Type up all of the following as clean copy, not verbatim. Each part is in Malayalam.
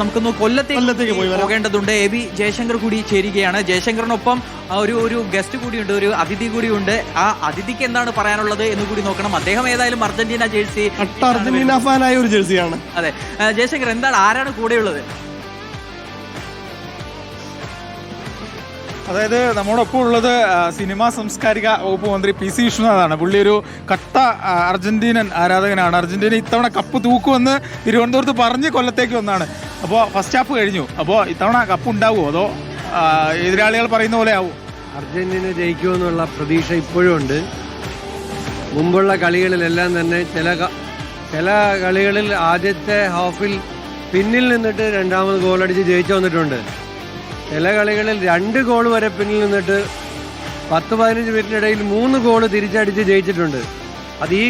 നമുക്കൊന്ന് കൊല്ലത്തേക്ക് പോകേണ്ടതുണ്ട്. എ ബി ജയശങ്കർ കൂടി ചേരുകയാണ്. ജയശങ്കറിനൊപ്പം ഒരു ഗസ്റ്റ് കൂടിയുണ്ട്, ഒരു അതിഥി കൂടിയുണ്ട്. ആ അതിഥിക്ക് എന്താണ് പറയാനുള്ളത് എന്ന് കൂടി നോക്കണം. അദ്ദേഹം ഏതായാലും അർജന്റീന ജേഴ്സി, അർജന്റീന ഫാനായ ഒരു ജേഴ്സിയാണ്. അതെ, ജയശങ്കർ എന്താണ്, ആരാണ് കൂടെയുള്ളത്? അതായത് നമ്മോടൊപ്പം ഉള്ളത് സിനിമാ സാംസ്കാരിക വകുപ്പ് മന്ത്രി പി സി വിഷ്ണുനാഥാണ്. പുള്ളി ഒരു കട്ട അർജന്റീനൻ ആരാധകനാണ്. അർജന്റീന ഇത്തവണ കപ്പ് തൂക്കുമെന്ന് തിരുവനന്തപുരത്ത് പറഞ്ഞ് കൊല്ലത്തേക്ക് വന്നാണ്. അപ്പോൾ ഫസ്റ്റ് ഹാഫ് കഴിഞ്ഞു. അപ്പോൾ ഇത്തവണ കപ്പ് ഉണ്ടാവുമോ അതോ എതിരാളികൾ പറയുന്ന പോലെ ആവും? അർജന്റീന ജയിക്കുമെന്നുള്ള പ്രതീക്ഷ ഇപ്പോഴും ഉണ്ട്. മുമ്പുള്ള കളികളിലെല്ലാം തന്നെ ചില കളികളിൽ ആദ്യത്തെ ഹാഫിൽ പിന്നിൽ നിന്നിട്ട് രണ്ടാമത് ഗോളടിച്ച് ജയിച്ചു വന്നിട്ടുണ്ട്. ചില കളികളിൽ 2 ഗോൾ വരെ പിന്നിൽ നിന്നിട്ട് 10-15 മിനിറ്റിനിടയിൽ 3 ഗോൾ തിരിച്ചടിച്ച് ജയിച്ചിട്ടുണ്ട്. അത് ഈ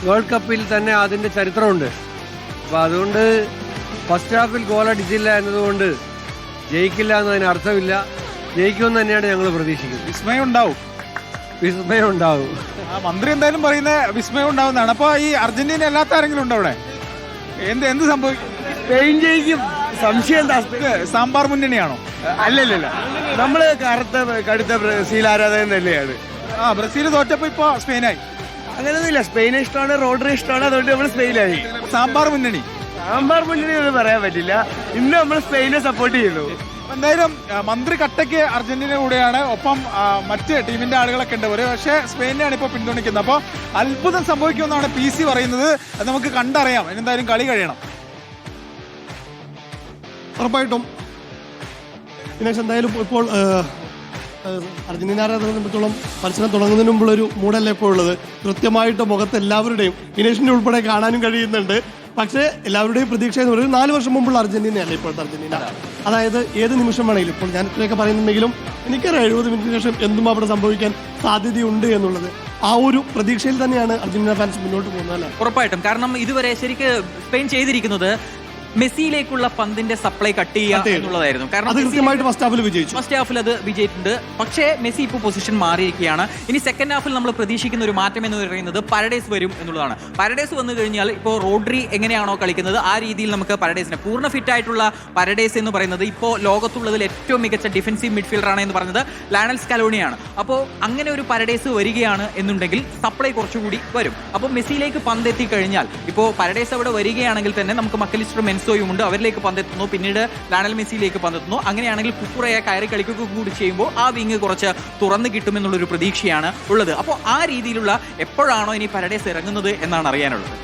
വേൾഡ് കപ്പിൽ തന്നെ അതിൻ്റെ ചരിത്രമുണ്ട്. അപ്പോൾ അതുകൊണ്ട് ഫസ്റ്റ് ഹാഫിൽ ഗോളടിച്ചില്ല എന്നതുകൊണ്ട് ജയിക്കില്ല എന്നതിന് അർത്ഥമില്ല. ജയിക്കുമെന്ന് തന്നെയാണ് ഞങ്ങൾ പ്രതീക്ഷിക്കുന്നത്. വിസ്മയം ഉണ്ടാവും. മന്ത്രി എന്തായാലും പറയുന്നത് വിസ്മയം ഉണ്ടാവുന്നതാണ്. അപ്പോൾ ഈ അർജന്റീന അല്ലാത്ത ആരെങ്കിലും ഉണ്ടോ അവിടെ? എന്ത് സംഭവിക്കും? സ്പെയിൻ ജയിക്കും, സംശയം എന്താ? സാമ്പാർ മുന്നണിയാണോ? അല്ലല്ല, നമ്മള് കടുത്ത ബ്രസീൽ ആരാധകൻ തന്നെയാണ്. ബ്രസീൽ തോറ്റപ്പോ ഇപ്പൊ സ്പെയിനായി. അങ്ങനെയൊന്നുമില്ല, സ്പെയിനെ ഇഷ്ടമാണ്, റോഡറി ഇഷ്ടമാണ്, അതുകൊണ്ട് നമ്മൾ സ്പെയിനായി. സാമ്പാർ മുന്നണി ഒന്നും പറയാൻ പറ്റില്ല. ഇന്ന് നമ്മൾ സ്പെയിനെ സപ്പോർട്ട് ചെയ്യുന്നു. എന്തായാലും മന്ത്രി കട്ടയ്ക്ക് അർജന്റീന കൂടെയാണ്. ഒപ്പം മറ്റ് ടീമിന്റെ ആളുകളൊക്കെ ഉണ്ട്. പക്ഷേ സ്പെയിനെയാണ് ഇപ്പോൾ പിന്തുണയ്ക്കുന്നത്. അപ്പോൾ അത്ഭുതം സംഭവിക്കുമെന്നാണ് പി സി പറയുന്നത്. അത് നമുക്ക് കണ്ടറിയാം. എന്തായാലും കളി കഴിയണം. ഉറപ്പായിട്ടും ദിനേശ്, എന്തായാലും ഇപ്പോൾ അർജന്റീന ആരാധകരെ സംബന്ധിച്ചോളം മത്സരം തുടങ്ങുന്നതിന് മുമ്പുള്ളൊരു മൂടല്ല ഇപ്പോൾ ഉള്ളത്. കൃത്യമായിട്ട് മുഖത്ത് എല്ലാവരുടെയും, ദിനേശിന്റെ ഉൾപ്പെടെ കാണാനും കഴിയുന്നുണ്ട്. പക്ഷേ എല്ലാവരുടെയും പ്രതീക്ഷ എന്ന് പറയുന്നത് 4 വർഷം മുമ്പുള്ള അർജന്റീനയല്ല ഇപ്പോഴത്തെ അർജന്റീന. അതായത് ഏത് നിമിഷം വേണമെങ്കിലും, ഇപ്പോൾ ഞാൻ ഇത്രയൊക്കെ പറയുന്നുണ്ടെങ്കിലും എനിക്കറിയാം 70 മിനിറ്റിന് ശേഷം എന്തും അവിടെ സംഭവിക്കാൻ സാധ്യതയുണ്ട് എന്നുള്ളത്. ആ ഒരു പ്രതീക്ഷയിൽ തന്നെയാണ് അർജന്റീന ഫാൻസ് മുന്നോട്ട് പോകുന്നത് അല്ലേ? ഉറപ്പായിട്ടും. കാരണം ഇതുവരെ ശരിക്ക് സ്പെയിൻ ചെയ്തിരിക്കുന്നത് മെസ്സിയിലേക്കുള്ള പന്തിന്റെ സപ്ലൈ കട്ട് ചെയ്യുക എന്നുള്ളതായിരുന്നു. കാരണം ഫസ്റ്റ് ഹാഫിൽ അത് വിജയിച്ചിട്ടുണ്ട്. പക്ഷേ മെസ്സി ഇപ്പോൾ പൊസിഷൻ മാറിയിരിക്കുകയാണ്. ഇനി സെക്കൻഡ് ഹാഫിൽ നമ്മൾ പ്രതീക്ഷിക്കുന്ന ഒരു മാറ്റം എന്ന് പറയുന്നത് പരഡേസ് വരും എന്നുള്ളതാണ്. പരഡേസ് വന്നു കഴിഞ്ഞാൽ ഇപ്പോൾ റോഡ്രി എങ്ങനെയാണോ കളിക്കുന്നത് ആ രീതിയിൽ നമുക്ക് പരഡേസിനെ, പൂർണ്ണ ഫിറ്റ് ആയിട്ടുള്ള പരഡേസ് എന്ന് പറയുന്നത് ഇപ്പോൾ ലോകത്തുള്ളതിൽ ഏറ്റവും മികച്ച ഡിഫൻസീവ് മിഡ്ഫീൽഡറാണ് എന്ന് പറയുന്നത് ലയണൽ സ്കലോണിയാണ്. അപ്പോൾ അങ്ങനെ ഒരു പരഡേസ് വരികയാണ് എന്നുണ്ടെങ്കിൽ സപ്ലൈ കുറച്ചുകൂടി വരും. അപ്പോൾ മെസ്സിയിലേക്ക് പന്ത് എത്തിക്കഴിഞ്ഞാൽ, ഇപ്പോൾ പരഡേസ് അവിടെ വരികയാണെങ്കിൽ തന്നെ നമുക്ക് മക്കലിസ്റ്റർ ഉണ്ട്, അവരിലേക്ക് പന്തെത്തുന്നു, പിന്നീട് ലയണൽ മെസ്സിയിലേക്ക് പന്തെത്തുന്നു. അങ്ങനെയാണെങ്കിൽ കുക്കുറയെ കയറി കളിക്കുക കൂടി ചെയ്യുമ്പോൾ ആ വിങ് കുറച്ച് തുറന്നു കിട്ടുമെന്നുള്ളൊരു പ്രതീക്ഷയാണ് ഉള്ളത്. അപ്പോൾ ആ രീതിയിലുള്ള എപ്പോഴാണോ ഇനി പരഡേസ് ഇറങ്ങുന്നത് എന്നാണ് അറിയാനുള്ളത്.